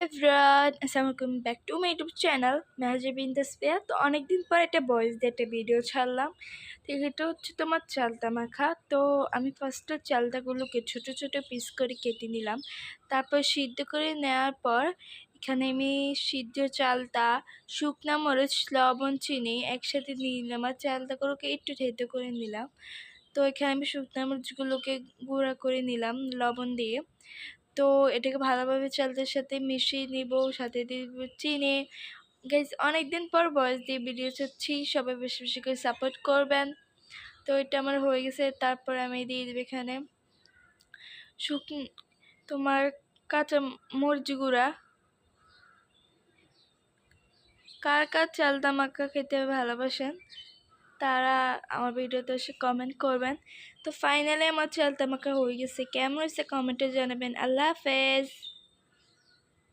Everyone আসসালামু আলাইকুম back to my YouTube channel Mehajabin Tasfia. তো অনেকদিন পর একটা ভয়েস দিয়ে একটা ভিডিও ছাড়লাম। তো এটা হচ্ছে তোমার চালতা মাখা। তো আমি ফার্স্টে চালতাগুলোকে ছোট ছোট পিস করে কেটে নিলাম, তারপর সিদ্ধ করে নেওয়ার পর এখানে আমি সিদ্ধ চালতা, শুকনা মরিচ, লবণ, চিনি একসাথে নিয়ে নিলাম আর চালতাগুলোকে একটু থেতো করে নিলাম। তো এখানে আমি শুকনা মরিচগুলোকে গুঁড়া করে নিলাম লবণ দিয়ে। তো এটাকে ভালোভাবে চালতার সাথে মিশিয়ে নিব, সাথে দিয়ে দিব চিনি। গাইজ অনেকদিন পর ভয়েস দিয়ে ভিডিও চাচ্ছি, সবাই বেশি বেশি করে সাপোর্ট করবেন। তো এটা আমার হয়ে গেছে। তারপর আমি দিয়ে দেবো এখানে শুকনো তোমার কাঁচা মরিচ গুঁড়া। কার কার চালতা মাখা খেতে ভালোবাসেন তারা আমার ভিডিওতে এসে কমেন্ট করবেন। তো ফাইনালি আমার চালতা মাখা হয়ে গেছে, কেমন হয়েছে কমেন্টে জানাবেন। আল্লাহ হাফেজ।